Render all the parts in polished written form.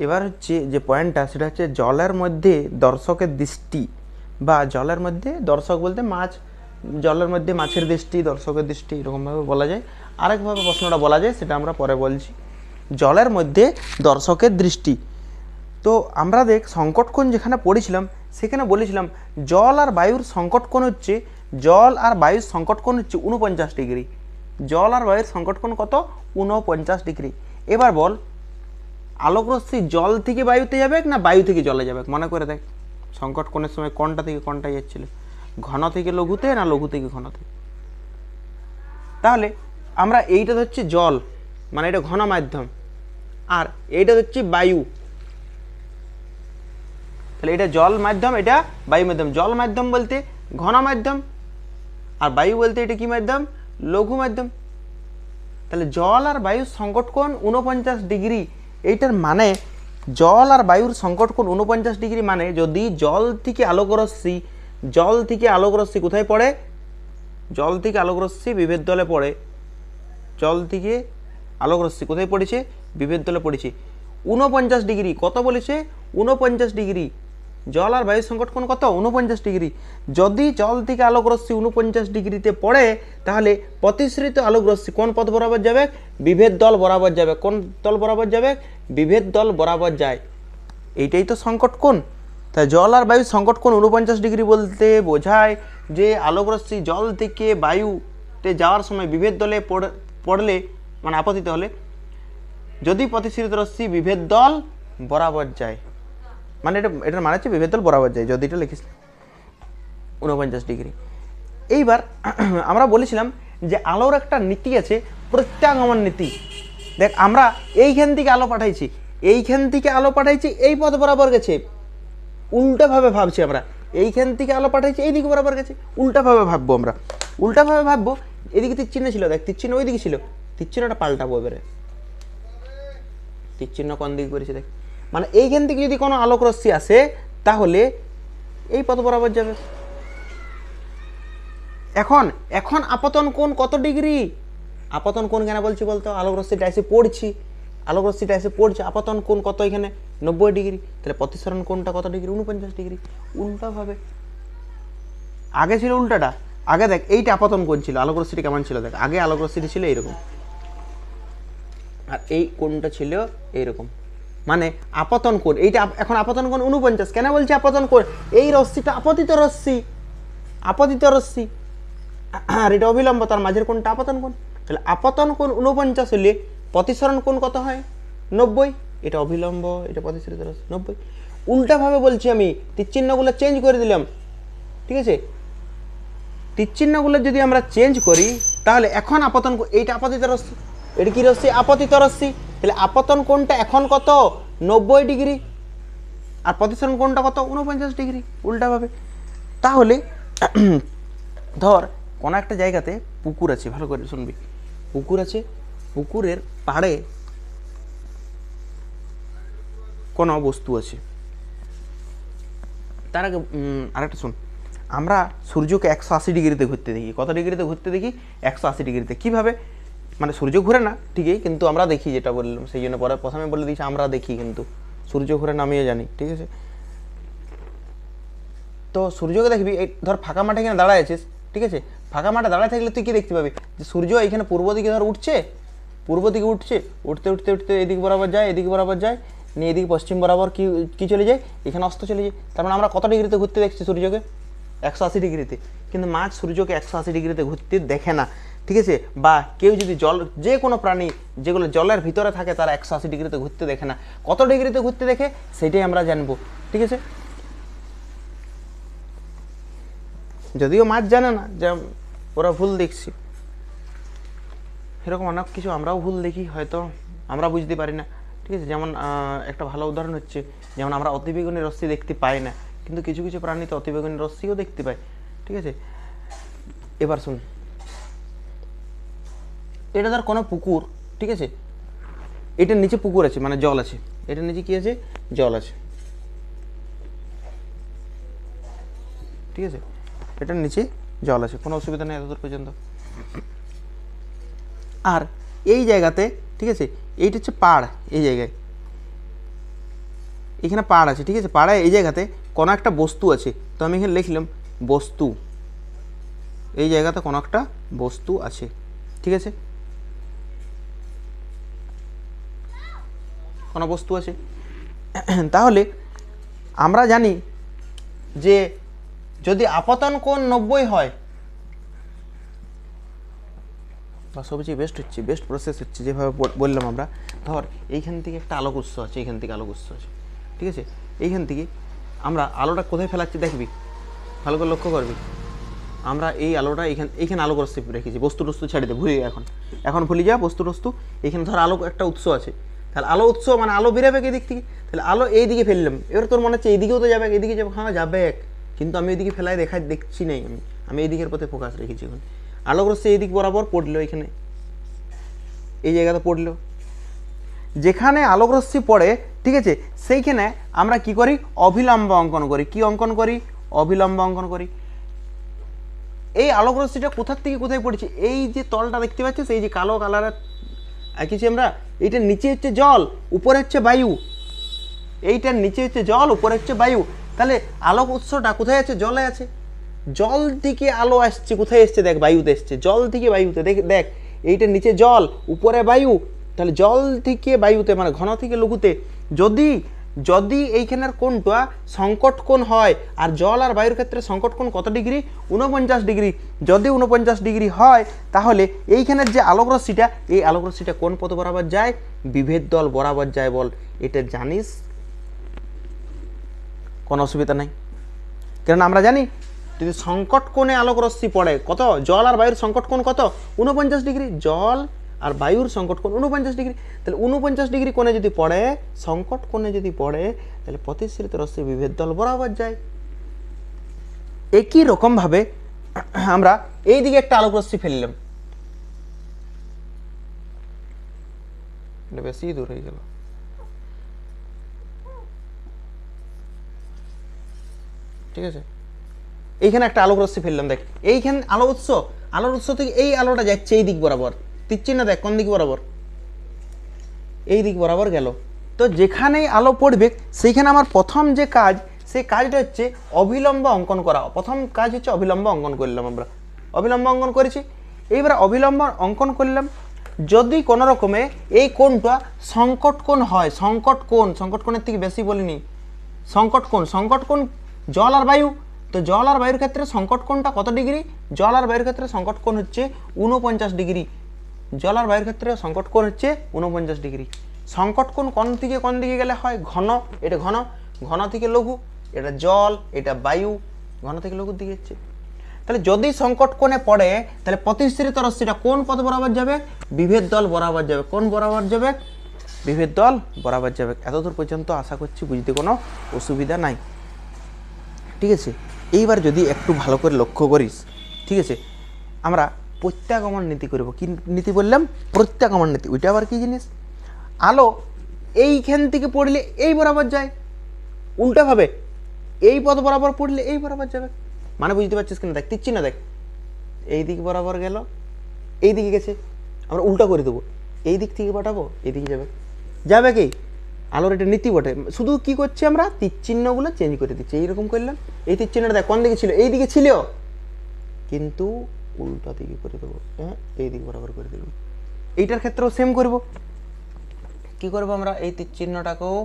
এবার হচ্ছে যে পয়েন্টটা সেটা হচ্ছে জলের মধ্যে দর্শকের দৃষ্টি বা জলের মধ্যে দর্শক বলতে মাছ, জলের মধ্যে মাছের দৃষ্টি, দর্শকের দৃষ্টি এরকমভাবে বলা যায়। আরেকভাবে প্রশ্নটা বলা যায় সেটা আমরা পরে বলছি। জলের মধ্যে দর্শকের দৃষ্টি। তো আমরা দেখ সংকটকোণ যেখানে পড়েছিলাম সেখানে বলেছিলাম জল আর বায়ুর সংকটকোণ হচ্ছে, জল আর বায়ুর সংকটকোণ হচ্ছে 49 ডিগ্রি। জল আর বায়ুর সংকটকোণ কত? 49 ডিগ্রি। এবার বল আলোকরশ্মি জল থেকে বায়ুতে যাবে না বায়ু থেকে জলে যাবে? মনে করে দেখ সংকটকোণের সময় কোনটা থেকে কোনটা যাচ্ছিল, ঘন থেকে লঘুতে না লঘু থেকে ঘনতে? তাহলে আমরা এইটা হচ্ছে জল, মানে এটা ঘন মাধ্যম, আর এইটা হচ্ছে বায়ু। তাহলে এটা জল মাধ্যম, এটা বায়ু মাধ্যম। জল মাধ্যম বলতে ঘন মাধ্যম, আর বায়ু বলতে এটা কি মাধ্যম? লঘু মাধ্যম। তাহলে জল আর বায়ুর সংকটকোণ 49 ডিগ্রি। এইটার মানে জল আর বায়ুর সংকটকোণ 49 ডিগ্রি, মানে যদি জল থেকে আলোকরশ্মি কোথায় পড়ে? জল থেকে আলোকরশ্মি বিভেদ তলে পড়ে। জল থেকে আলোকরশ্মি কোথায় পড়েছে? বিভেদ তলে পড়েছে। 49 ডিগ্রি কত বলেছে? 49 ডিগ্রি। জল আর বায়ুর সংকটকোণ কত? 49 ডিগ্রি। যদি জল থেকে আলোকরশ্মি 49 ডিগ্রিতে পড়ে তাহলে প্রতিসৃত আলোকরশ্মি কোন পথ বরাবর যাবে? বিভেদ তল বরাবর যাবে। কোন তল বরাবর যাবে? বিভেদ তল বরাবর যায়। এইটাই তো সংকটকোণ। তাই জল আর বায়ুর সংকটকোণ 49 ডিগ্রি বলতে বোঝায় যে আলোকরশ্মি জল থেকে বায়ুতে যাওয়ার সময় বিভেদ তলে পড়লে, মানে আপতিত হলে, যদি প্রতিসৃত রশ্মি বিভেদ দল বরাবর যায়, মানে এটার মানে হচ্ছে বিভেদ দল বরাবর যায়, যদি এটা লিখিস 49 ডিগ্রি। এইবার আমরা বলেছিলাম যে আলোর একটা নীতি আছে, প্রত্যাগমন নীতি। দেখ আমরা এইখান থেকে আলো পাঠাইছি, এই পথ বরাবর গেছে, উল্টাভাবে ভাবছি আমরা। এইখান থেকে আলো পাঠাইছি, এই দিকে বরাবর গেছে, উল্টাভাবে ভাববো আমরা। এদিকে তীর চিহ্ন ছিল, দেখ তীর চিহ্ন ওই দিকে ছিল, তীর চিহ্নটা পাল্টাবো এবারে। তীর চিহ্ন কোন দিকে করেছে দেখ, মানে এইখান থেকে যদি কোনো আলোক রশ্মি আসে তাহলে এই পথ বরাবর যাবে। এখন আপতন কোণ কত ডিগ্রি? আপতন কোণ কেন বলছি বলতো? আলোক রশ্মিটা এসে পড়ছে, আপতন কোণ কত? এখানে 90 ডিগ্রি। তাহলে প্রতিসরণ কোণটা কত ডিগ্রি? 49 ডিগ্রি। উল্টাভাবে আগে ছিল উল্টাটা। আগে দেখ এইটা আপতন কোণ ছিল, আলোক রশ্মিটা কেমন ছিল দেখ, আগে আলোক রশ্মিটা ছিল এইরকম, আর এই কোণটা ছিল এইরকম, মানে আপতন কোণ। এইটা এখন আপতন কোণ 49। কেন বলছি আপতন কোণ? এই রশ্মিটা আপতিত রশ্মি, আর এটা অবিলম্ব, তার মাঝের কোণটা আপতন কোণ। তাহলে আপতন কোণ 49 হলে প্রতিসরণ কোণ কত হয়? 90। এটা অবিলম্ব, এটা প্রতিসরিত রশ্মি 90। উল্টাভাবে বলছি আমি, তীর চিহ্নগুলো চেঞ্জ করে দিলাম, ঠিক আছে? তীর চিহ্নগুলো যদি আমরা চেঞ্জ করি তাহলে এখন আপতন, এইটা আপতিত রশ্মি, এটা কি রশ্মি? আপতিত রশ্মি। তাহলে আপতন কোণটা এখন কত? 90 ডিগ্রি, আর প্রতিসরণ কোণটা কত? 49 ডিগ্রি। উল্টাভাবে। তাহলে ধর কোনো একটা জায়গাতে পুকুর আছে, ভালো করে শুনবি, পুকুর আছে, পুকুরের পাড়ে কোনো বস্তু আছে। তার আগে আরেকটা শোন, আমরা সূর্যকে 180 ডিগ্রিতে ঘুরতে দেখি। কত ডিগ্রিতে ঘুরতে দেখি? 180 ডিগ্রিতে। কীভাবে? মানে সূর্য ঘুরে না ঠিকই, কিন্তু আমরা দেখি, যেটা বললাম সেই জন্য পরে প্রথমে বলে দিয়েছি আমরা দেখি, কিন্তু সূর্য ঘুরে না আমিও জানি, ঠিক আছে? তো সূর্যকে দেখবি, এই ধর ফাঁকা মাঠে এখানে দাঁড়ায় আছিস, ঠিক আছে? ফাঁকা মাঠে দাঁড়ায় থাকলে তুই কি দেখতে পাবি? যে সূর্য এইখানে পূর্ব দিকে ধর উঠছে, উঠতে এদিক বরাবর যায়, নিয়ে এদিকে পশ্চিম বরাবর কি চলে যায়? এখানে অস্ত চলে যায়। তার মানে আমরা কত ডিগ্রিতে ঘুরতে দেখছি সূর্যকে? 180 ডিগ্রিতে। কিন্তু মাছ সূর্যকে 180 ডিগ্রিতে ঘুরতে দেখে না, ঠিক আছে? বা কেউ যদি যে কোনো প্রাণী যেগুলো জলের ভিতরে থাকে তারা 180 ডিগ্রিতে ঘুরতে দেখে না। কত ডিগ্রিতে ঘুরতে দেখে সেটাই আমরা জানবো, ঠিক আছে? যদিও মাছ জানে না যে ওরা ভুল দেখছি, এরকম অনেক কিছু আমরাও ভুল দেখি, হয়তো আমরা বুঝতে পারি না, ঠিক আছে? যেমন একটা ভালো উদাহরণ হচ্ছে, যেমন আমরা অতিবেগুনি রশ্মি দেখতে পাই না, কিন্তু কিছু কিছু প্রাণী তো অতিবেগুনি রশ্মিও দেখতে পায়, ঠিক আছে? এবার শুন, এটা ধর কোনো পুকুর, ঠিক আছে? এটার নিচে পুকুর আছে, মানে জল আছে, এটার নিচে কি আছে? জল আছে, ঠিক আছে? এটার নিচে জল আছে, কোনো অসুবিধা নেই এতদূর পর্যন্ত। আর এই জায়গাতে, ঠিক আছে, এইটা হচ্ছে পাড়, এই জায়গায় এখানে পাড় আছে, ঠিক আছে, পাড়ায় এই জায়গাতে কোনো একটা বস্তু আছে, তো আমি এখানে লিখলাম বস্তু, এই জায়গাতে কোনো একটা বস্তু আছে, ঠিক আছে, কোনো বস্তু আছে। তাহলে আমরা জানি যে যদি আপতন কোণ 90 হয়, বা সবচেয়ে বেস্ট হচ্ছে, বেস্ট প্রসেস হচ্ছে যেভাবে বললাম আমরা, ধর এইখান থেকে একটা আলোক উৎস আছে, এইখান থেকে আলোক উৎস আছে, ঠিক আছে, এইখান থেকে আমরা আলোটা কোথায় ফেলাচ্ছি দেখবি, ভালো করে লক্ষ্য করবি। আমরা এই আলোটা এইখানে আলোক রশ্মি রেখেছি, বস্তু টস্তু ছেড়ে দে, ভুলে এখন ভুলে যা বস্তু টস্তু। এইখানে ধর আলোক একটা উৎস আছে, তাহলে আলো উৎস মানে আলো বেরোবে এদিক থেকে, তাহলে আলো এই দিকে ফেললাম। এবার তোর মনে হচ্ছে এইদিকেও তো যাবে, এদিকে যাবে, হ্যাঁ যাবে, কিন্তু আমি ওইদিকে ফেলায় দেখছি নাই, আমি এই দিকের পথে ফোকাস রেখেছি। এখন আলোক রশ্মি এই দিক বরাবর পড়লো, এখানে এই জায়গাতে পড়লো, যেখানে আলোক রশ্মি পড়ে, ঠিক আছে, সেইখানে আমরা কি করি, অভিলম্ব অঙ্কন করি। কি অঙ্কন করি? অভিলম্ব অঙ্কন করি। এই আলোক রশ্মিটা কোথার থেকে কোথায় পড়েছে, এই যে তলটা দেখতে পাচ্ছিস, এই যে কালো কালারের আঁকেছি আমরা, এইটার নিচে হচ্ছে জল, উপরে হচ্ছে বায়ু, এইটার নিচে হচ্ছে জল, উপরে হচ্ছে বায়ু। তাহলে আলোক উৎসটা কোথায় আছে? জলে আছে। জল থেকে আলো আসছে, কোথায় এসছে দেখ, বায়ুতে এসছে, জল থেকে বায়ুতে, দেখ এইটার নিচে জল, উপরে বায়ু, তাহলে জল থেকে বায়ুতে মানে ঘন থেকে লঘুতে। যদি এইখানের কোণটা সংকট কোণ হয়, আর জল আর বায়ুর ক্ষেত্রে সংকট কোণ কত ডিগ্রি? 49 ডিগ্রি। যদি 49 ডিগ্রি হয়, তাহলে এইখানের যে আলোক রশ্মিটা, এই আলোক রশ্মিটা কোন পথ বরাবর যায়? বিভেদ দল বরাবর যায়। বল, এটা জানিস, কোনো অসুবিধা নাই, কারণ আমরা জানি যদি সংকট কোণে আলোক রশ্মি পড়ে, কত? জল আর বায়ুর সংকট কোণ কত? 49 ডিগ্রি। জল আর বায়ুর সংকট কোণ 49 ডিগ্রি। তাহলে 49 ডিগ্রি কোণে যদি পড়ে, সংকট কোণে যদি পড়ে, তাহলে প্রতিশ্রিত রশ্মি বিভেদ দল বরাবর যায়। একই রকম ভাবে আমরা এই দিকে একটা আলোক রশ্মি ফেললাম, বেশি দূর হয়ে গেল, ঠিক আছে, এইখানে একটা আলোক রশ্মি ফেললাম, দেখ এইখানে আলোর উৎস থেকে এই আলোটা যাচ্ছে এই দিক বরাবর, তীরচিহ্ন দেখ কোন দিক বরাবর, এই দিক বরাবর গেল। তো যেখানেই আলো পড়বে সেইখানে আমার প্রথম যে কাজ, সেই কাজটা হচ্ছে অভিলম্ব অঙ্কন করা। প্রথম কাজ হচ্ছে অভিলম্ব অঙ্কন করলাম, আমরা অভিলম্ব অঙ্কন করেছি। এইবার অভিলম্ব অঙ্কন করলাম, যদি কোনো রকমে এই কোণটা সংকট কোণ হয়, সংকট কোণের থেকে বেশি বলিনি, সংকট কোণ জল আর বায়ু, তো জল আর বায়ুর ক্ষেত্রে সংকট কোণটা কত ডিগ্রি? জল আর বায়ুর ক্ষেত্রে সংকট কোণ হচ্ছে 49 ডিগ্রি। জল আর বায়ুর ক্ষেত্রে সংকট কোণ হচ্ছে 49 ডিগ্রি। সংকট কোণ কোন দিকে গেলে হয়? ঘন, এটা ঘন থেকে লঘু, এটা জল, এটা বায়ু, ঘন থেকে লঘুর দিকে হচ্ছে। তাহলে যদি সংকট কোণে পড়ে, তাহলে প্রতিশ্রিত রশ্মিটা কোন পথ বরাবর যাবে? বিভেদ দল বরাবর যাবে। কোন বরাবর যাবে? বিভেদ দল বরাবর যাবে। এতদূর পর্যন্ত আশা করছি বুঝতে কোনো অসুবিধা নাই, ঠিক আছে। এইবার যদি একটু ভালো করে লক্ষ্য করিস, ঠিক আছে, আমরা প্রত্যাগমন নীতি করব। কি নীতি বললাম? প্রত্যাগমন নীতি। ওইটা আবার কি জিনিস? আলো এইখান থেকে পড়লে এই বরাবর যায়, উল্টাভাবে এই পথ বরাবর পড়লে এই বরাবর যাবে। মানে বুঝতে পারছিস কিনা? দেখ তীরচিহ্ন দেখ, এই দিক বরাবর গেল, এই দিকে গেছে, আমরা উল্টা করে দেবো, এই দিক থেকে পাঠাবো, এই দিকে যাবে কি? আলোর এটা নীতি বটে। শুধু কি করছি আমরা? তীরচিহ্নগুলো চেঞ্জ করে দিচ্ছি। এইরকম করলাম, এই তীরচিহ্নটা দেখ কোন দিকে ছিল? এই দিকে ছিল, কিন্তু উল্টা দিকে করে দেবো, হ্যাঁ, এই দিক বরাবর করে দেবো। এইটার ক্ষেত্রেও সেম করব। কি করব আমরা? এই তীরচিহ্নটাকেও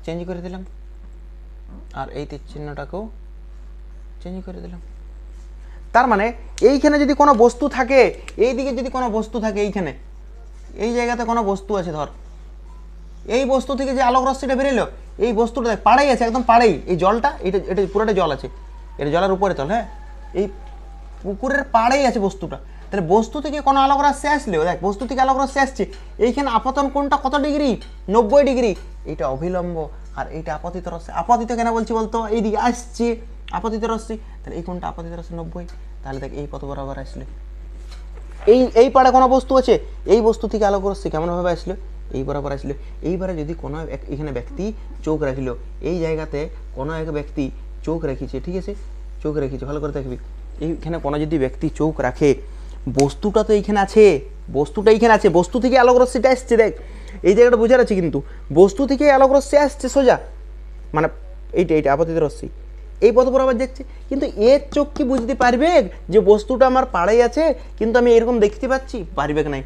চেঞ্জ করে দিলাম, আর এই তীরচিহ্নটাকেও চেঞ্জ করে দিলাম। তার মানে এইখানে যদি কোনো বস্তু থাকে, এই দিকে যদি কোনো বস্তু থাকে, এইখানে এই জায়গাতে কোনো বস্তু আছে, ধর এই বস্তু থেকে যে আলোক রশ্মিটা বেরোলো, এই বস্তুটা দেখ পাড়েই আছে, একদম পাড়েই। এই জলটা, এটা পুরোটা জল আছে, এটা জলের উপরে তল, হ্যাঁ, এই পুকুরের পাড়েই আছে বস্তুটা। তাহলে বস্তু থেকে কোনো আলোক রশ্মি আসলেও, দেখ বস্তু থেকে আলোক রশ্মি আসছে, এইখানে আপতন কোণটা কত ডিগ্রি? 90 ডিগ্রি। এইটা অভিলম্ব, আর এইটা আপতিত রশ্মি। আপতিত কেন বলছি বলতো? এইদিকে আসছে আপতিত রশ্মি, তাহলে এই কোণটা আপতিত রশ্মি 90। তাহলে দেখ এই পথ বরাবর আসলে, এই পাড়ে কোনো বস্তু আছে, এই বস্তু থেকে আলোক রশ্মি কেমনভাবে আসলো? এই বরাবর আসলো। এইবারে যদি কোনো এখানে ব্যক্তি চোখ রাখিল, এই জায়গাতে কোনো এক ব্যক্তি চোখ রেখেছে, ঠিক আছে, চোখ রেখেছে, ভালো করে দেখবি। এইখানে কোনো যদি ব্যক্তি চোখ রাখে, বস্তুটা তো এইখানে আছে, বস্তুটা এইখানে আছে, বস্তু থেকে আলোক রশ্মিটা এসছে, দেখ এই জায়গাটা বোঝার আছে কিন্তু বস্তু থেকে আলোক রশ্মি আসছে সোজা, মানে এইটা আপতিত রশ্মি এই পথ বরাবর যাচ্ছে, কিন্তু এর চোখ কি বুঝতে পারবে যে বস্তুটা আমার পাড়াই আছে কিন্তু আমি এরকম দেখতে পাচ্ছি? পারবে নাই।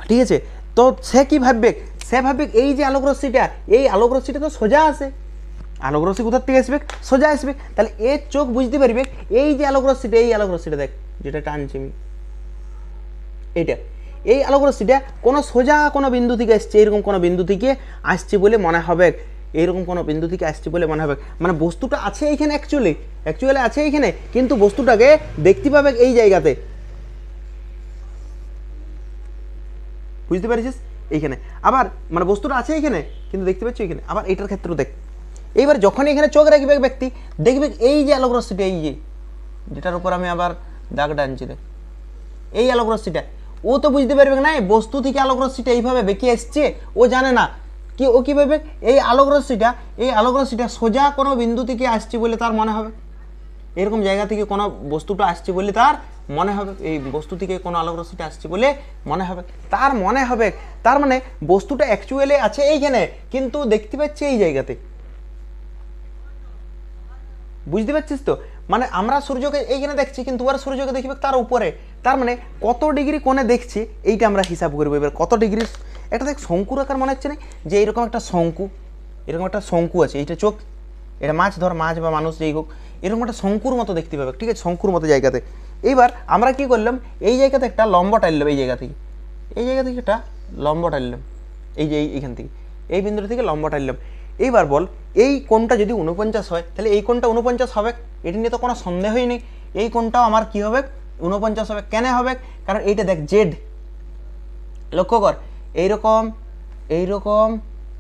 ঠিক আছে, তো সে কি ভাববে? সে ভাববে এই যে আলোক রশ্মিটা, এই আলোক রশ্মিটা তো সোজা আসে, আলোক রশ্মি কোথার থেকে আসবে? সোজা আসবে। তাহলে এর চোখ বুঝতে পারবে এই যে আলোক রশ্মিটা, এই আলোক রশ্মিটা দেখ যেটা টানছি আমি, এইটা এই আলোক রশ্মিটা কোনো সোজা কোনো বিন্দু থেকে আসছে, এরকম কোনো বিন্দু থেকে আসছে বলে মনে হবে, এইরকম কোনো বিন্দু থেকে আসছে বলে মনে হবে। মানে বস্তুটা আছে এইখানে, অ্যাকচুয়ালি আছে এইখানে, কিন্তু বস্তুটাকে দেখতে পাবে এই জায়গাতে। বুঝতে পারছিস? এইখানে আবার মানে বস্তুটা আছে এইখানে কিন্তু দেখতে পাচ্ছি এইখানে। আবার এটার ক্ষেত্রেও দেখ, এইবার যখন এখানে চোখ রাখবে ব্যক্তি দেখবে এই যে আলোক রশ্মিটা, এই যে যেটার উপর আমি আবার দাগ টানছি দেখ, এই আলোক রশ্মিটা, ও তো বুঝতে পারবে না বস্তু থেকে আলোক রশ্মিটা এইভাবে বেঁকে আসছে, ও জানে না কি, ও কি ভাবে এই আলোক রশ্মিটা সোজা কোনো বিন্দু থেকে আসছে বলে তার মনে হবে, এরকম জায়গা থেকে কোনো বস্তুটা আসছে বলে তার মনে হবে, এই বস্তু থেকে কোনো আলোক রশ্মিটা আসছে বলে মনে হবে, তার মনে হবে। তার মানে বস্তুটা অ্যাকচুয়ালি আছে এইখানে কিন্তু দেখতে পাচ্ছে এই জায়গাতে। বুঝতে পারছিস তো? মানে আমরা সূর্যকে এইখানে দেখছি কিন্তু ওরা সূর্যকে দেখবে তার উপরে, তার মানে কত ডিগ্রি কোণে দেখছি এইটা আমরা হিসাব করবো। এবার কত ডিগ্রি, একটা দেখ শঙ্কুর আকার মনে হচ্ছে না, যে এইরকম একটা শঙ্কু, এরকম একটা শঙ্কু আছে, এইটা চোখ, এটা মাছ ধর, মাছ বা মানুষ যেই হোক, এরকম একটা শঙ্কুর মতো দেখতে পাবে। ঠিক আছে, শঙ্কুর মতো জায়গাতে। এইবার আমরা কি করলাম, এই জায়গাতে একটা লম্ব টানলাম, এই জায়গা থেকে একটা লম্ব টানলাম, এই যে এইখান থেকে এই বিন্দু থেকে লম্ব টানলাম। এইবার বল এই কোণটা যদি 49 হয় তাহলে এই কোণটা 49 হবে, এটি নিয়ে তো কোনো সন্দেহই নেই, এই কোণটাও আমার কি হবে? 49 হবে। কেন হবে? কারণ এইটা দেখ জেড, লক্ষ্য কর এইরকম এইরকম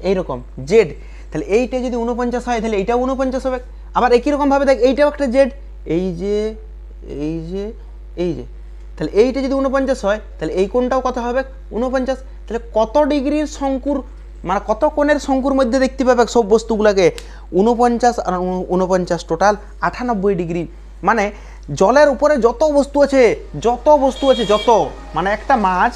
এইরকম জেড, তাহলে এইটা যদি 49 হয় তাহলে এইটাও 49 হবে। আবার একই রকমভাবে দেখ এইটাও একটা জেড, এই যে এই যে এই যে, তাহলে এইটা যদি 49 হয় তাহলে এই কোণটাও কত হবে? 49। তাহলে কত ডিগ্রির শঙ্কুর, মানে কত কোণের শঙ্কুর মধ্যে দেখতে পাবে সব বস্তুগুলোকে? 49 আর 49 টোটাল 98 ডিগ্রি। মানে জলের উপরে যত বস্তু আছে যত, মানে একটা মাছ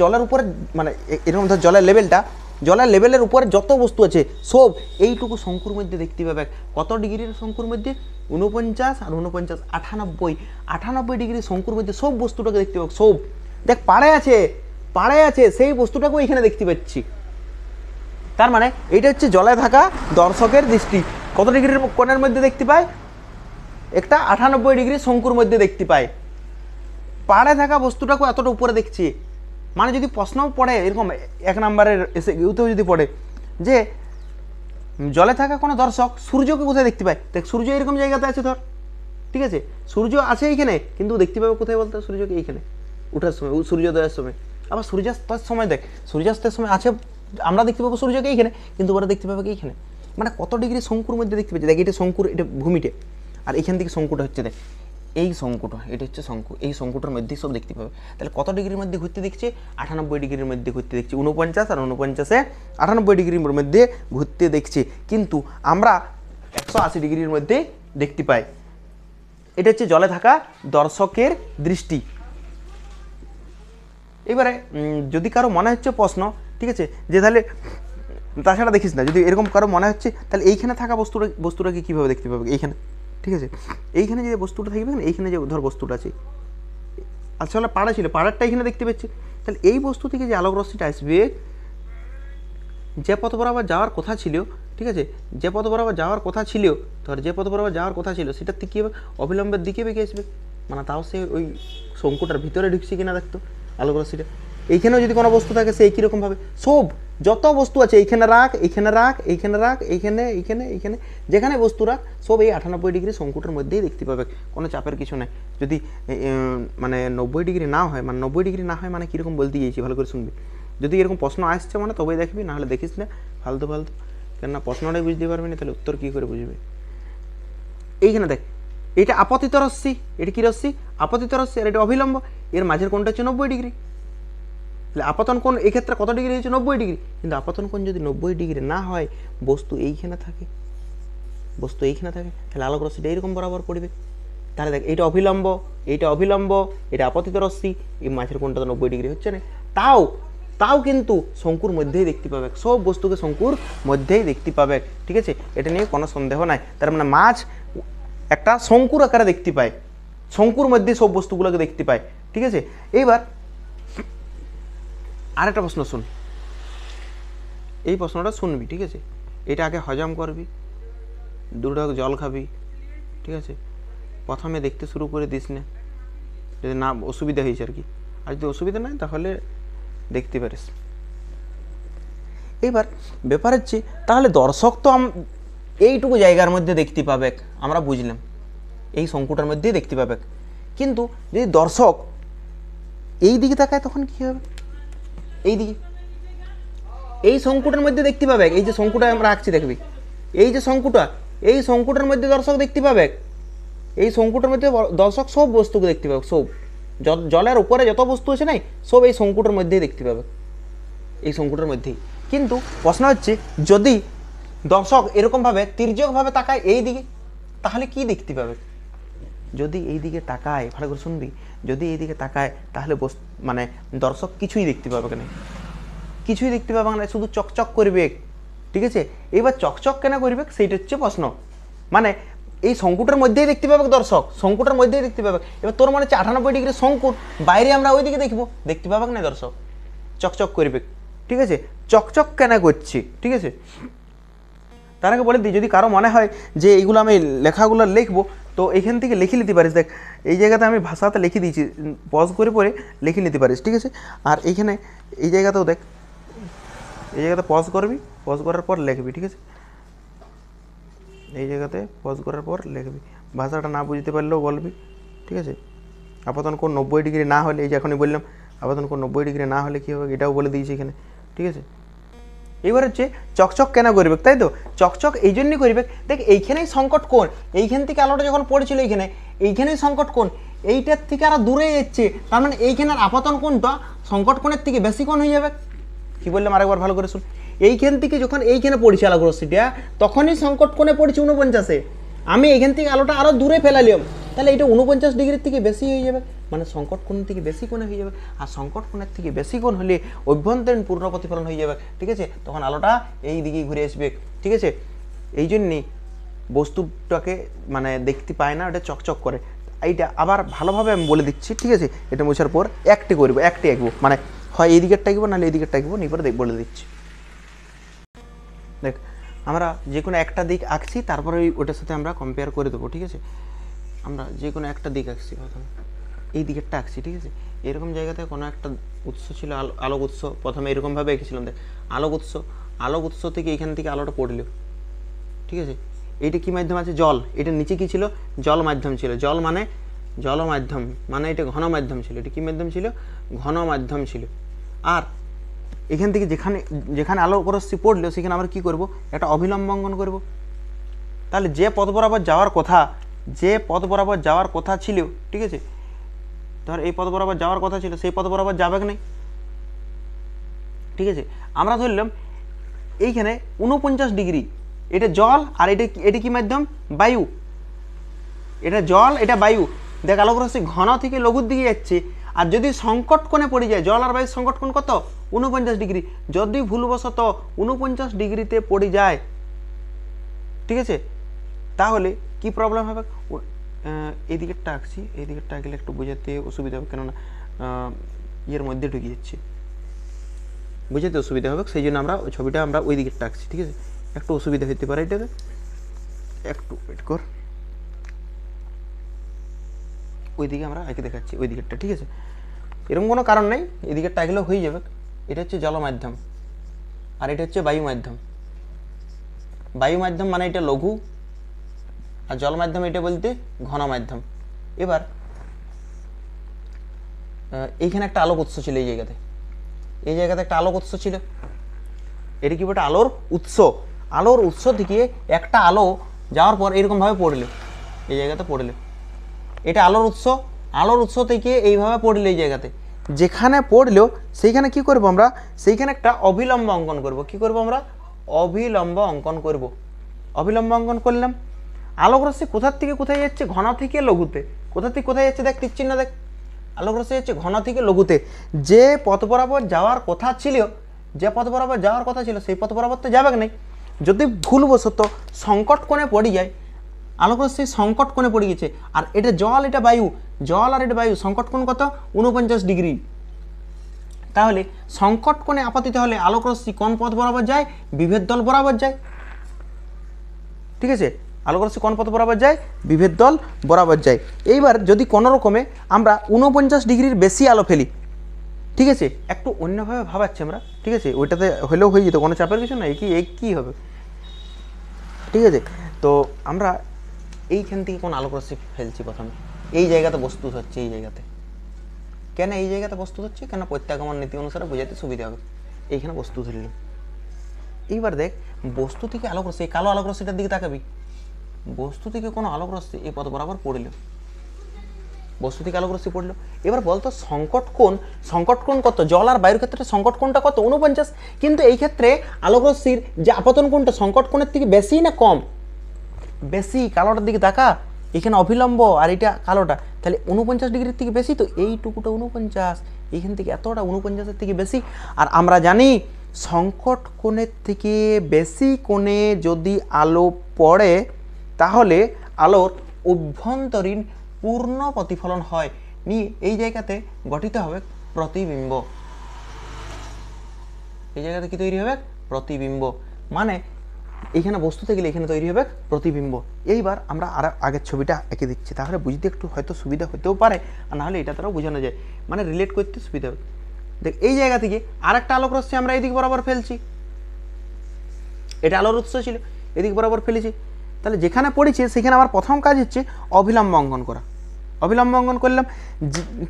জলের উপরে, মানে এরকম ধর জলের লেভেলের উপরে যত বস্তু আছে সব এইটুকু শঙ্কুর মধ্যে দেখতে পাবে। কত ডিগ্রির শঙ্কুর মধ্যে? 49 আর 49 98 ডিগ্রি শঙ্কুর মধ্যে সব বস্তুটাকে দেখতে পাবে। সব দেখ পাড়ে আছে সেই বস্তুটাকেও এখানে দেখতে পাচ্ছি। তার মানে এইটা হচ্ছে জলে থাকা দর্শকের দৃষ্টি কত ডিগ্রির কোণের মধ্যে দেখতে পায়? একটা 98 ডিগ্রি শঙ্কুর মধ্যে দেখতে পায়। পাড়ে থাকা বস্তুটাকে এতটা উপরে দেখছি। মানে যদি প্রশ্ন পড়ে এরকম 1 নম্বরের এসে ইউতেও যদি পড়ে যে জলে থাকা কোনো দর্শক সূর্যকে কোথায় দেখতে পায়, দেখ সূর্য এরকম জায়গাতে আছে ধর, ঠিক আছে, সূর্য আছে এইখানে কিন্তু দেখতে পাবে কোথায় বলতে? সূর্যকে এইখানে ওঠার সময়, সূর্যোদয়ের সময়। আবার সূর্যাস্তের সময় দেখ, সূর্যাস্তের সময় আছে আমরা দেখতে পাবো সূর্যকে এইখানে কিন্তু ওরা দেখতে পাবে এইখানে। মানে কত ডিগ্রি শঙ্কুর মধ্যে দেখতে পাচ্ছি। দেখ এটা শঙ্কুর, এটা ভূমিতে, আর এখান থেকে শঙ্কুটা হচ্ছে, দেখ এই শঙ্কুটা, এটা হচ্ছে শঙ্কু, এই শঙ্কুটার মধ্যেই সব দেখতে পাবে। তাহলে কত ডিগ্রির মধ্যে ঘুরতে দেখছে? 98 ডিগ্রির মধ্যে ঘুরতে দেখছি। 49 আর 49-এ 98 ডিগ্রির মধ্যে ঘুরতে দেখছি, কিন্তু আমরা 180 ডিগ্রির মধ্যে দেখতে পাই। এটা হচ্ছে জলে থাকা দর্শকের দৃষ্টি। এবারে যদি কারো মনে হচ্ছে প্রশ্ন, ঠিক আছে, যে তাহলে তাছাড়া দেখিস না, যদি এরকম কারো মনে হচ্ছে তাহলে এইখানে থাকা বস্তুটাকে কীভাবে দেখতে পাবে? এইখানে, ঠিক আছে, এইখানে যে বস্তুটা থাকবে না, এইখানে যে ধর বস্তুটা আছে, আসলে পাড়া ছিল, পাড়ারটা এখানে দেখতে পাচ্ছি। তাহলে এই বস্তু থেকে যে আলোক রশ্মিটা আসবে, যে পথ বরাবর যাওয়ার কথা ছিল, ঠিক আছে, যে পথ বরাবর যাওয়ার কথা ছিল, ধর যে পথ বরাবর যাওয়ার কথা ছিল সেটার থেকে কী হবে? অবিলম্বের দিকে বেঁকে আসবে। মানে তাও সে ওই শঙ্কুটার ভিতরে ঢুকছে কিনা দেখতো আলোক রশ্মিটা। এইখানেও যদি কোনো বস্তু থাকে সেই কীরকমভাবে সব যত বস্তু আছে এইখানে রাখ, এইখানে রাখ, এইখানে রাখ, এইখানে এইখানে এইখানে যেখানে বস্তু রাখ সব এই 98 ডিগ্রি শঙ্কুটার মধ্যেই দেখতে পাবে, কোনো চাপের কিছু নেই। যদি মানে 90 ডিগ্রি না হয়, মানে 90 ডিগ্রি না হয় মানে কীরকম বলতে গিয়েছি ভালো করে শুনবি। যদি এরকম প্রশ্ন আসছে মানে তবেই দেখবি, নাহলে দেখিস না ফালতু, কেননা প্রশ্নটাই বুঝতে পারবি না তাহলে উত্তর কী করে বুঝবি। এইখানে দেখ এটা আপতিত রশ্মি, এটা কী রশ্মি? আপতিত রশ্মি, আর এটা অবিলম্ব, এর মাঝের কোণটা হচ্ছে 90 ডিগ্রি। তাহলে আপতন কোণ এক্ষেত্রে কত ডিগ্রি হচ্ছে? 90 ডিগ্রি। কিন্তু আপতন কোণ যদি 90 ডিগ্রি না হয়, বস্তু এইখানে থাকে, তাহলে আলোক রশ্মিটা এইরকম বরাবর পড়বে। তাহলে দেখ এইটা অবিলম্ব, এটা আপতিত রশ্মি, এই মাঝের কোণটা তো 90 ডিগ্রি হচ্ছে না। তাও তাও কিন্তু শঙ্কুর মধ্যেই দেখতে পাবে, সব বস্তুকে শঙ্কুর মধ্যেই দেখতে পাবে। ঠিক আছে, এটা নিয়ে কোনো সন্দেহ নাই। তার মানে মাছ একটা শঙ্কুর আকারে দেখতে পায়, শঙ্কুর মধ্যে সব বস্তুগুলোকে দেখতে পায়। ঠিক আছে, এইবার আরেকটা প্রশ্ন শুন, এই প্রশ্নটা শুনবি। ঠিক আছে, এটা আগে হজম করবি, দুটো জল খাবি। ঠিক আছে, প্রথমে দেখতে শুরু করে দিস না, যদি না অসুবিধা হয়েছে আর কি। আর যদি অসুবিধা নাই তাহলে দেখতে পারিস। এইবার ব্যাপার হচ্ছে, তাহলে দর্শক তো এইটুকু জায়গার মধ্যে দেখতে পাবে, আমরা বুঝলাম এই শঙ্কুটার মধ্যেই দেখতে পাবে। কিন্তু যদি দর্শক এই দিকে তাকায় তখন কি হবে? এই দিকে, এই শঙ্কুটার মধ্যে দেখতে পাবে, এই যে শঙ্কুটা আমরা আঁকছি দেখবি, এই যে শঙ্কুটা, এই শঙ্কুটার মধ্যে দর্শক দেখতে পাবে, এই শঙ্কুটার মধ্যে দর্শক সব বস্তুকে দেখতে পাবে, সব জলের উপরে যত বস্তু আছে নাই সব এই শঙ্কুটার মধ্যেই দেখতে পাবে, এই শঙ্কুটার মধ্যেই। কিন্তু প্রশ্ন হচ্ছে, যদি দর্শক এরকমভাবে তির্যকভাবে তাকায় এই দিকে, তাহলে কি দেখতে পাবে? যদি এই দিকে তাকায়, ভালো করে শুনবি, যদি এই দিকে তাকায় তাহলে মানে দর্শক কিছুই দেখতে পাবে কেন? কিছুই দেখতে পাবে না, শুধু চকচক করবে। ঠিক আছে, এবার চকচক কেন করবে সেইটা হচ্ছে প্রশ্ন। মানে এই শঙ্কুটার মধ্যেই দেখতে পাবে দর্শক, শঙ্কুটার মধ্যেই দেখতে পাবে। এবার তোর মনে হচ্ছে 98 ডিগ্রি শঙ্কুর, বাইরে আমরা ওই দিকে দেখবো, দেখতে পাবে না দর্শক, চকচক করবে। ঠিক আছে, চকচক কেন করছি? ঠিক আছে, তার আগে বলে দিই, যদি কারো মনে হয় যে এইগুলো আমি লেখাগুলো লিখবো, তো এখান থেকে লিখে নিতে পারিস। দেখ, এই জায়গাতে আমি ভাষাতে লিখে দিয়েছি, পজ করে পরে লিখে নিতে পারিস। ঠিক আছে, আর এইখানে এই জায়গাতেও দেখ, এই জায়গাতে পজ করবি, পজ করার পর লিখবি। ঠিক আছে, এই জায়গাতে পজ করার পর লিখবি, ভাষাটা না বুঝতে পারলেও বলবি। ঠিক আছে, আপাতন কোণ 90 ডিগ্রি না হলে, এই যে এখনই বললাম আপাতন কোণ 90 ডিগ্রি না হলে কী হবে, এটাও বলে দিয়েছি এখানে। ঠিক আছে, এবার হচ্ছে চকচক কেন করবে, তাই তো? চকচক এই জন্যই করবে, দেখ এইখানেই সংকট কোণ, এইখান থেকে আলোটা যখন পড়েছিল এইখানেই সংকট কোণ, এইটার থেকে আরো দূরে যাচ্ছে, তার মানে এইখানের আপাতন কোণটা সংকট কোণের থেকে বেশি কোণ হয়ে যাবে। কি বললাম আরেকবার ভালো করে শুন, এইখান থেকে যখন এইখানে পড়ছে আলোকরশ্মিটা, তখনই সংকট কোণে পড়ছে 49-এ, আমি এইখান থেকে আলোটা আরো দূরে ফেলালাম, তাহলে এটা 49 ডিগ্রির থেকে বেশি হয়ে যাবে, মানে সংকট কোণ থেকে বেশি কোণে হয়ে যাবে। আর সংকট কোণের থেকে বেশি কোণ হলে অভ্যন্তরীণ পূর্ণ প্রতিফলন হয়ে যাবে। ঠিক আছে, তখন আলোটা এই দিকেই ঘুরে আসবে। ঠিক আছে, এই জন্যই বস্তুটাকে মানে দেখতে পায় না, ওটা চকচক করে। এইটা আবার ভালোভাবে আমি বলে দিচ্ছি। ঠিক আছে, এটা মোছার পর একটি করবো, একটি আঁকবো, মানে হয় এই দিকেরটা আঁকবো নাহলে এই দিকেরটা আঁকবো, নিয়ে পরে বলে দিচ্ছি। দেখ, আমরা যে কোনো একটা দিক আঁকছি, তারপরে ওটার সাথে আমরা কম্পেয়ার করে দেবো। ঠিক আছে, আমরা যে কোনো একটা দিক আঁকছি, প্রথমে এই দিকেরটা আঁকছি। ঠিক আছে, এরকম জায়গাতে কোনো একটা উৎস ছিল, আলোক উৎস, প্রথমে এরকমভাবে এঁকেছিলাম। দেখ, আলোক উৎস থেকে এইখান থেকে আলোটা পড়লো। ঠিক আছে, এইটা কি মাধ্যম আছে? জল। এটার নিচে কি ছিল? জল মাধ্যম ছিল। জল মানে জল মাধ্যম, মানে এটা ঘন মাধ্যম ছিল। এটা কি মাধ্যম ছিল? ঘন মাধ্যম ছিল। আর এখান থেকে যেখানে যেখানে আলোক রশ্মি পড়লো সেখানে আমরা কি করব? একটা অভিলম্ব অঙ্কন করব। তাহলে যে পথ বরাবর যাওয়ার কথা ছিল, ঠিক আছে, ধর এই পথ বরাবর যাওয়ার কথা ছিল, সেই পথ বরাবর যাবে কি নেই? ঠিক আছে, আমরা ধরলাম এইখানে 49 ডিগ্রি, এটা জল, আর এটা কি মাধ্যম? বায়ু। এটা জল, এটা বায়ু। দেখ, আলোক রশ্মি ঘন থেকে লঘুর দিকে যাচ্ছে, আর যদি সংকট কোণে পড়ে যায়, জল আর বায়ুর সংকট কোণ কত? 49 ডিগ্রি। যদি ভুলবশত 49 ডিগ্রিতে পড়ে যায়, ঠিক আছে, তাহলে কি প্রবলেম হবে? এই দিকেরটা আঁকছি, এই দিকেরটা আঁকলে একটু বোঝাতে অসুবিধা হবে, কেননা ইয়ের মধ্যে ঢুকে যাচ্ছে, বুঝাতে অসুবিধা হবে, সেই জন্য আমরা ওই ছবিটা আমরা ওই দিকেরটা আঁকছি। ঠিক আছে, একটু অসুবিধা হতে পারে এটাতে, একটু ওয়েট কর, ওই দিকে আমরা আঁকে দেখাচ্ছি ওই দিকেরটা। ঠিক আছে, এরকম কোনো কারণ নেই, এই দিকেরটা আঁকলেও হয়ে যাবে। এটা হচ্ছে জল মাধ্যম, আর এটা হচ্ছে বায়ু মাধ্যম। বায়ু মাধ্যম মানে এটা লঘু, আর জল মাধ্যম এটা বলতে ঘন মাধ্যম। এবার এইখানে একটা আলোক উৎস ছিল, এই জায়গাতে একটা আলোক উৎস ছিল। এটা কি বলতে? আলোর উৎস। আলোর উৎস থেকে একটা আলো যাওয়ার পর এরকমভাবে পড়লো, এই জায়গাতে পড়লো, এটা আলোর উৎস। আলোর উৎস থেকে এইভাবে পড়লো, এই জায়গাতে যেখানে পড়লো সেইখানে কি করব আমরা? সেইখানে একটা অভিলম্ব অঙ্কন করব। কি করব আমরা? অভিলম্ব অঙ্কন করব। অভিলম্ব অঙ্কন করলাম। আলোক রশ্মি কোথার থেকে কোথায় যাচ্ছে? ঘন থেকে লঘুতে। কোথা থেকে কোথায় যাচ্ছে? দেখ, তীর চিহ্ন দেখ, আলোক রশ্মি হচ্ছে ঘন থেকে লঘুতে, যে পথ বরাবর যাওয়ার কথা ছিল, যে পথ বরাবর যাওয়ার কথা ছিল সেই পথ বরাবর তো যাবে না। যদি ভুলবশত সংকট কোণে পড়ে যায়, আলোক রশ্মি সংকট কোণে পড়ে গেছে, আর এটা জল এটা বায়ু, জল আর এটা বায়ু, সংকট কোণ কত 49 ডিগ্রি। তাহলে সংকট কোণে আপতিত হলে আলোক রশ্মি কোন পথ বরাবর যায়? বিভেদ দল বরাবর যায়। ঠিক আছে, আলোক রশ্মি কোন পথ বরাবর যায়? বিভেদ দল বরাবর যায়। এইবার যদি কোনো রকমে আমরা 49 ডিগ্রির বেশি আলো ফেলি, ঠিক আছে, একটু অন্যভাবে ভাবাচ্ছি আমরা, ঠিক আছে, ওইটাতে হলেও হয়ে যেত, কোনো চাপের কিছু না, একই হবে। ঠিক আছে, তো আমরা এইখান থেকে কোন আলোক রশ্মি ফেলছি প্রথমে, এই জায়গাতে বস্তু হচ্ছে, এই জায়গাতে কেন এই জায়গাতে বস্তু হচ্ছে, কেন প্রত্যাগমন নীতি অনুসারে বোঝাতে সুবিধা হবে, এইখানে বস্তু ধরলাম। এইবার দেখ, বস্তু থেকে আলোক রশ্মি, কালো আলোক রশ্মিটার দিকে তাকাবি, বস্তু থেকে কোনো আলোক রশ্মি এই পথ বরাবর পড়লো, বস্তু থেকে আলোক রশ্মি পড়লো। এবার বলতো সংকট কোণ কত? জল আর বায়ুর ক্ষেত্রে সংকট কোণটা কত? 49। কিন্তু এই ক্ষেত্রে আলোক রশ্মির যে আপতন কোণটা সংকট কোণের থেকে বেশি না কম? বেশি। কালোটার দিকে তাকা, এখানে অবিলম্ব আর এটা কালোটা, তাহলে 49 ডিগ্রির থেকে বেশি, তো এইটুকুটা 49, এইখান থেকে এতটা 49-এর থেকে বেশি। আর আমরা জানি সংকট কোণের থেকে বেশি কোণে যদি আলো পড়ে তাহলে আলোর অভ্যন্তরীণ পূর্ণ প্রতিফলন হয়, নিয়ে এই জায়গাতে গঠিত হবে প্রতিবিম্ব। এই জায়গাতে কি তৈরি হবে? প্রতিবিম্ব। মানে এখানে বস্তুতে গেলে এখানে তৈরি হবে প্রতিবিম্ব। এইবার আমরা আর আগের ছবিটা এঁকে দিচ্ছি, তাহলে বুঝতে একটু হয়তো সুবিধা হতেও পারে, আর নাহলে এটা তারাও বোঝানো যায়, মানে রিলেট করতে সুবিধা হবে। দেখ, এই জায়গা থেকে আরেকটা আলোক রশ্মি আমরা এদিক বরাবর ফেলছি, এটা আলোর উৎস ছিল, এদিক বরাবর ফেলেছি, তাহলে যেখানে পড়েছে সেখানে আমার প্রথম কাজ হচ্ছে অবিলম্ব অঙ্কন করা। অবিলম্ব অঙ্কন করলাম,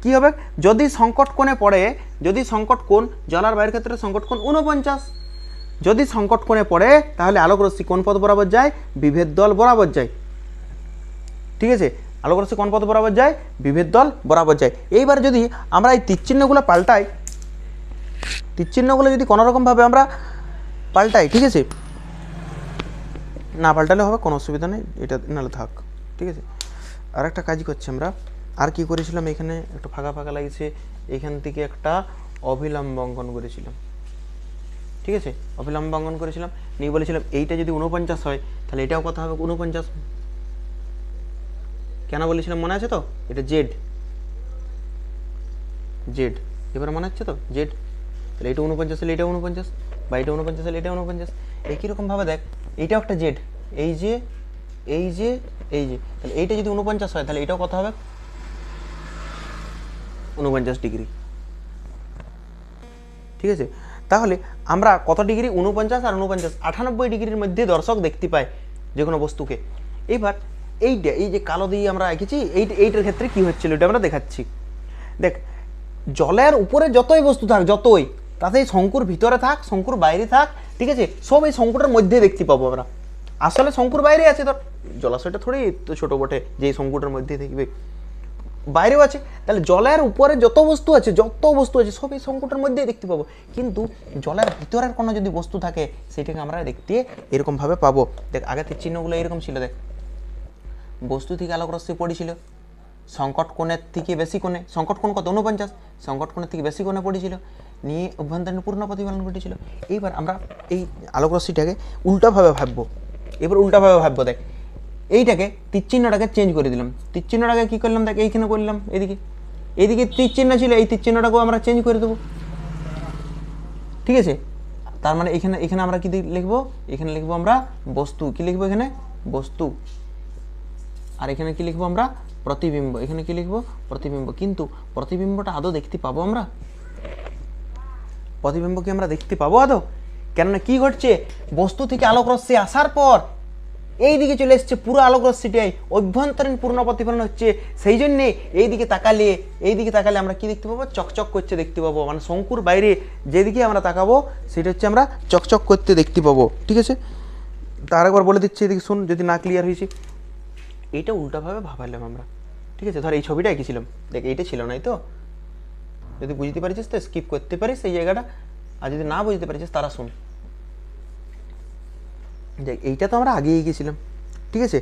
কি হবে? যদি সংকট কোণে পড়ে, যদি সংকট কোণ জল আর বায়ুর ক্ষেত্রে সংকট কোণ 49, যদি সংকট কোণে পড়ে তাহলে আলোক রশ্মি কোন পথ বরাবর যায়? বিভেদ দল বরাবর যায়। ঠিক আছে, আলোক রশ্মি কোন পথ বরাবর যায়? বিভেদ দল বরাবর যায়। এইবার যদি আমরা এই তীরচিহ্নগুলো পাল্টাই, তীরচিহ্নগুলো যদি কোনোরকমভাবে আমরা পাল্টাই, ঠিক আছে, না পাল্টালে হবে, কোনো অসুবিধা নেই, এটা নাহলে থাক। ঠিক আছে, আর একটা কাজ করছি আমরা, আর কি করেছিলাম, এখানে একটু ফাঁকা ফাঁকা লাগছে, এখান থেকে একটা অবিলম্ব অঙ্কন করেছিলাম। ঠিক আছে, অবিলম্ব অঙ্কন করেছিলাম, নিয়ে বলেছিলাম এইটা যদি 49 হয় তাহলে এটাও কত হবে? 49। কেন বলেছিলাম মনে আছে তো? এটা জেড, জেড, এবার মনে হচ্ছে তো জেড, তাহলে এটা 49 হলে এটা 49, বা এটা 49 হলে এটা 49। একই রকমভাবে দেখ, এইটাও একটা জেড, এই যে এই যে এই যে, তাহলে এইটা যদি 49 হয় তাহলে এটাও কত হবে? 49 ডিগ্রি। ঠিক আছে, তাহলে আমরা কত ডিগ্রি? 49 আর 49, 98 ডিগ্রির মধ্যে দর্শক দেখতে পায় যে কোনো বস্তুকে। এবার এইটা, এই যে কালো দিয়ে আমরা এঁকেছি, এইটার ক্ষেত্রে কি হচ্ছিল এটা আমরা দেখাচ্ছি। দেখ, জলের উপরে যতই বস্তু থাক, যতই, তাতে শঙ্কুর ভিতরে থাক, শঙ্কুর বাইরে থাক, ঠিক আছে, সব এই শঙ্কুটার মধ্যে দেখতে পাবো আমরা। আসলে শঙ্কুর বাইরে আছে, ধর জলাশয়টা থোড়ি তো ছোট বটে যে শঙ্কুটার মধ্যে থাকবে, বাইরেও আছে, তাহলে জলের উপরে যত বস্তু আছে সব এই শঙ্কুটার মধ্যে দেখতে পাবো। কিন্তু জলের ভিতরের কোনো যদি বস্তু থাকে সেটাকে আমরা দেখতে এরকমভাবে পাবো। দেখ, আগের চিহ্নগুলো এরকম ছিল, দেখ, বস্তু থেকে আলোক রশ্মি পড়েছিল সংকট কোণের থেকে বেশি কোণে, সংকট কোণ কত? 49, সংকট কোণের থেকে বেশি কোণে পড়েছিল, নিয়ে অভ্যন্তরীণ পূর্ণ প্রতিফলন ঘটেছিল। এইবার আমরা এই আলোক রশ্মিটাকে উল্টাভাবে ভাববো। এবার উল্টাভাবে ভাববো, দেখ, এইটাকে তীরচিহ্নটাকে চেঞ্জ করে দিলাম, তীরচিহ্নটাকে কী করলাম? দেখ, এইখানে করলাম, এদিকে তীরচিহ্ন ছিল, এই তীরচিহ্নটাকেও আমরা চেঞ্জ করে দেবো। ঠিক আছে, তার মানে এখানে আমরা কি লিখবো? এখানে লিখবো আমরা বস্তু, কি লিখবো এখানে? বস্তু। আর এখানে কি লিখবো আমরা? প্রতিবিম্ব। এখানে কি লিখবো? প্রতিবিম্ব। কিন্তু প্রতিবিম্বটা আদৌ দেখতে পাবো আমরা? প্রতিবিম্ব কি আমরা দেখতে পাবো আদৌ? কেননা কি ঘটছে, বস্তু থেকে আলোক রশ্মি আসার পর এই দিকে চলে এসছে পুরো আলোক রশ্মিটাই, অভ্যন্তরীণ পূর্ণ প্রতিফলন হচ্ছে। সেই জন্যে এই দিকে তাকালে আমরা কি দেখতে পাবো? চকচক করছে দেখতে পাবো। মানে শঙ্কুর বাইরে যেদিকে আমরা তাকাবো সেটা হচ্ছে আমরা চকচক করতে দেখতে পাবো। ঠিক আছে, তার একবার বলে দিচ্ছি, এদিকে শুন, যদি না ক্লিয়ার হয়েছে। এইটা উল্টাভাবে ভাবাইলাম আমরা। ঠিক আছে, ধর এই ছবিটা এঁকেছিলাম, দেখ এইটা ছিল নাই তো, যদি বুঝতে পারিস তো স্কিপ করতে পারিস এই জায়গাটা, আর যদি না বুঝতে পারিস তারা শুন। দেখ, এইটা তো আমরা আগেই গেছিলাম। ঠিক আছে,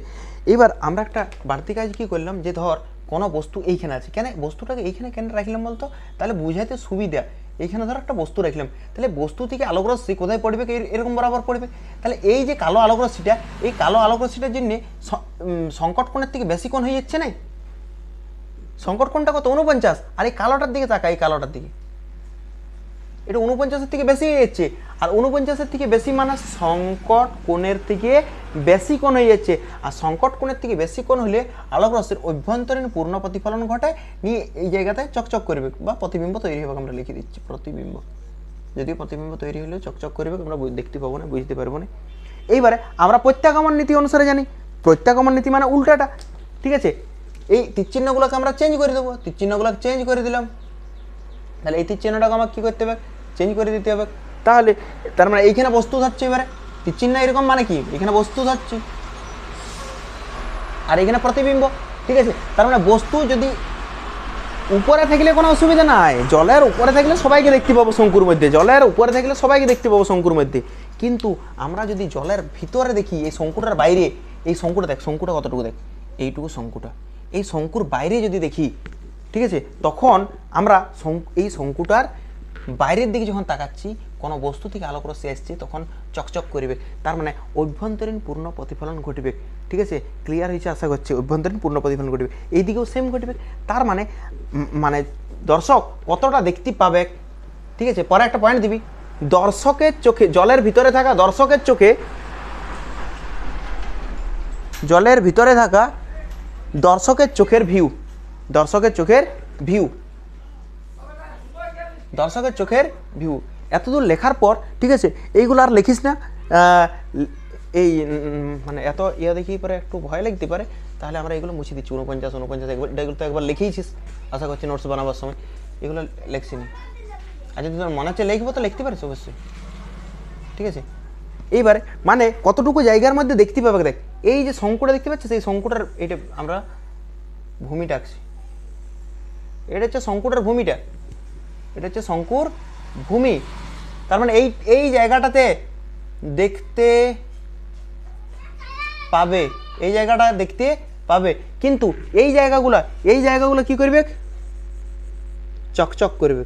এবার আমরা একটা বাড়তি কাজ কি করলাম, যে ধর কোনো বস্তু এইখানে আছে, কেন বস্তুটাকে এইখানে কেন রাখলাম বলতো, তাহলে বুঝাইতে সুবিধা। এইখানে ধরো একটা বস্তু রাখলাম, তাহলে বস্তু থেকে আলোক রশ্মি কোথায় পড়বে, এরকম বরাবর পড়বে। তাহলে এই যে কালো আলোক রশ্মিটা, এই কালো আলোক রশ্মিটার জন্য সংকট কোণের থেকে বেশি কোণ হয়ে যাচ্ছে না, সংকট কোণটা কত 49, আর এই কালোটার দিকে তাকা, এই কালোটার দিকে এটা 49-এর থেকে বেশি হয়ে যাচ্ছে, আর 49-এর থেকে বেশি মানে সংকট কোণের থেকে বেশি কোণ হয়ে যাচ্ছে। আর সংকট কোণের থেকে বেশি কোণ হলে আলোক রশ্মির অভ্যন্তরীণ পূর্ণ প্রতিফলন ঘটায়, নিয়ে এই জায়গাতে চকচক করবে বা প্রতিবিম্ব তৈরি হবে। আমরা লিখে দিচ্ছি প্রতিবিম্ব, যদিও প্রতিবিম্ব তৈরি হলেও চকচক করবে, আমরা দেখতে পাবো না, বুঝতে পারবো না। এইবারে আমরা প্রত্যাগমন নীতি অনুসারে জানি, প্রত্যাগমন নীতি মানে উল্টাটা, ঠিক আছে। এই তীরচিহ্নগুলোকে আমরা চেঞ্জ করে দেবো, তীরচিহ্নগুলোকে চেঞ্জ করে দিলাম, তাহলে এই তীরচিহ্নটাকে আমাকে কী করতে হবে, চেঞ্জ করে দিতে হবে। তাহলে তার মানে এইখানে বস্তু থাকছে, এবারে তীরচিহ্ন এরকম মানে কি, এখানে বস্তু থাকছে আর এখানে প্রতিবিম্ব, ঠিক আছে। তার মানে বস্তু যদি উপরে থাকলে কোনো অসুবিধা নাই, জলের উপরে থাকলে সবাইকে দেখতে পাবো শঙ্কুর মধ্যে, জলের উপরে থাকলে সবাইকে দেখতে পাবো শঙ্কুর মধ্যে। কিন্তু আমরা যদি জলের ভিতরে দেখি, এই শঙ্কুটার বাইরে, এই শঙ্কুটা দেখ, শঙ্কুটা কতটুকু দেখ, এইটুকু শঙ্কুটা, এই শঙ্কুর বাইরে যদি দেখি, ঠিক আছে, তখন আমরা এই শঙ্কুটার বাইরের দিকে যখন তাকাচ্ছি, কোনো বস্তু থেকে আলোক রশ্মি আসছে তখন চকচক করবে, তার মানে অভ্যন্তরীণ পূর্ণ প্রতিফলন ঘটবে, ঠিক আছে। ক্লিয়ার হয়েছে আশা করছি, অভ্যন্তরীণ পূর্ণ প্রতিফলন ঘটবে, এইদিকেও সেম ঘটবে। তার মানে মানে দর্শক কতটা দেখতে পাবে, ঠিক আছে। পরে একটা পয়েন্ট দিবি, দর্শকের চোখে, জলের ভিতরে থাকা দর্শকের চোখে, জলের ভিতরে থাকা দর্শকের চোখের ভিউ, দর্শকের চোখের ভিউ, দর্শকের চোখের ভিউ। এতদূর লেখার পর, ঠিক আছে, এইগুলো আর লিখিস না, এই মানে এত ইয়া দেখি পরে একটু ভয় লাগতে পারে, তাহলে আমরা এগুলো মুছে দিচ্ছি। 49 একবার, এগুলো তো একবার লিখেইছিস আশা করছি নোটস বানাবার সময়, এগুলো লেখছি নি। আর যদি তোর মনে হচ্ছে লিখবো তো লিখতে পারিস অবশ্যই, ঠিক আছে। এইবারে মানে কতটুকু জায়গার মধ্যে দেখতে পাবে, দেখ এই যে শঙ্কুটা দেখতে পাচ্ছিস, এই শঙ্কুটার এটা আমরা ভূমিটা আঁকছি, এটা হচ্ছে শঙ্কুটার ভূমিটা, এটা হচ্ছে শঙ্কুর ভূমি। তার মানে এই জায়গাটাতে দেখতে পাবে, এই জায়গাটা দেখতে পাবে, কিন্তু এই জায়গাগুলো কি করবে, চকচক করবে,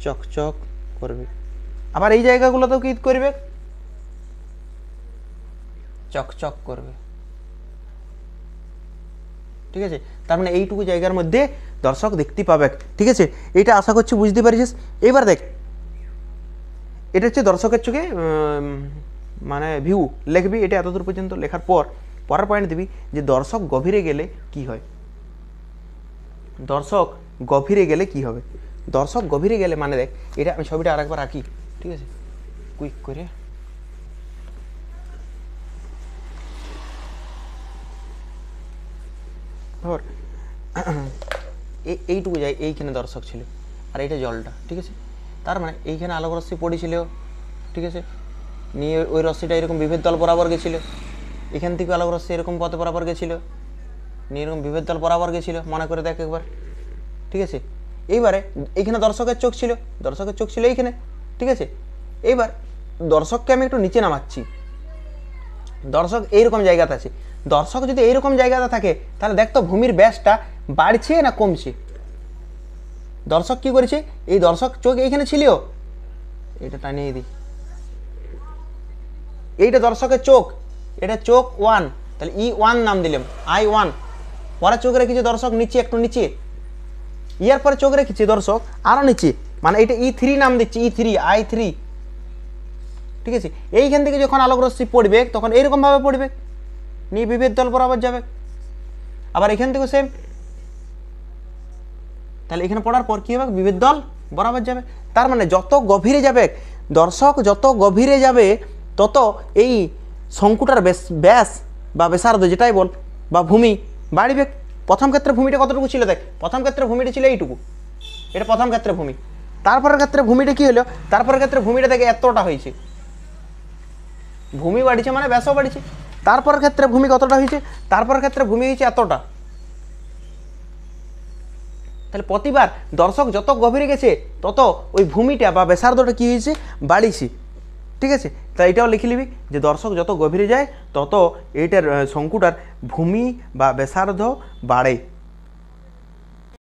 চকচক করবে। আবার এই জায়গাগুলোতেও কি করবে, চকচক করবে, ঠিক আছে। তার মানে এইটুকু জায়গার মধ্যে দর্শক দেখতে পাবে, ঠিক আছে। এটা আশা করছি বুঝতে পারিস। এবার দেখ, এটা হচ্ছে দর্শকের চোখে মানে ভিউ লিখবি, এটা এতদূর পর্যন্ত লেখার পর পরের পয়েন্ট দিবি যে দর্শক গভীরে গেলে কি হয়, দর্শক গভীরে গেলে কি হবে। দর্শক গভীরে গেলে মানে দেখ, এটা আমি ছবিটা আরেকবার আঁকি, ঠিক আছে, কুইক করে। ধর এইটুকু যাই, এইখানে দর্শক ছিল আর এইটা জলটা, ঠিক আছে। তার মানে এইখানে আলোক রশ্মি পড়েছিল, ঠিক আছে, নিয়ে ওই রশ্মিটা এরকম বিভেদ তল বরাবর গেছিলো, এখান থেকে আলোক রশ্মি এরকম পথে বরাবর গেছিলো, নিয়ে এরকম বিভেদ তল বরাবর গেছিলো, মনে করে দেখ একবার, ঠিক আছে। এইবারে এইখানে দর্শকের চোখ ছিল, দর্শকের চোখ ছিল এইখানে, ঠিক আছে। এইবার দর্শককে আমি একটু নিচে নামাচ্ছি, দর্শক এইরকম জায়গাতে আছে, দর্শক যদি এইরকম জায়গাতে থাকে তাহলে দেখতো ভূমির ব্যাসটা বাড়ছে না কমছে। দর্শক কি করেছে, এই দর্শক চোখ এইখানে ছিল, এটা টানিয়ে দিই, এইটা দর্শকের চোখ, এটা চোখ 1, তাহলে E1 নাম দিলাম, I1। পরে চোখ রেখেছে দর্শক নিচে, একটু নিচে, ইয়ার পরে চোখ রেখেছে দর্শক আরো নিচে, মানে এটা E3 নাম দিচ্ছি, E3 I3, ঠিক আছে। এইখান থেকে যখন আলোক রশ্মি পড়বে তখন এইরকম ভাবে পড়বে, নিয়ে বিভেদ তল বরাবর যাবে। আবার এখান থেকে সেম, তাহলে এখানে পড়ার পর কি হবে, বিভেদ তল বরাবর যাবে। তার মানে যত গভীরে যাবে দর্শক, যত গভীরে যাবে তত এই শঙ্কুটার ব্যাস বা ব্যাসার্ধ যেটাই বল বা ভূমি বাড়বে। প্রথম ক্ষেত্রে ভূমিটা কতটুকু ছিল দেখ, প্রথম ক্ষেত্রে ভূমিটা ছিল এইটুকু, এটা প্রথম ক্ষেত্রে ভূমি। তারপরের ক্ষেত্রে ভূমিটা কি হলো, তারপরের ক্ষেত্রে ভূমিটা দেখে এতটা হয়েছে, ভূমি বাড়িছে মানে ব্যাসও বাড়িছে। তারপরের ক্ষেত্রে ভূমি কতটা হয়েছে, তারপরের ক্ষেত্রে ভূমি হয়েছে এতটা। তাহলে প্রতিবার দর্শক যত গভীরে গেছে তত ওই ভূমিটা বা ব্যাসার্ধটা কি হয়েছে, বাড়িছে, ঠিক আছে। তাই এটাও লিখে নিবি যে দর্শক যত গভীরে যায় তত এইটার শঙ্কুটার ভূমি বা ব্যাসার্ধ বাড়ে।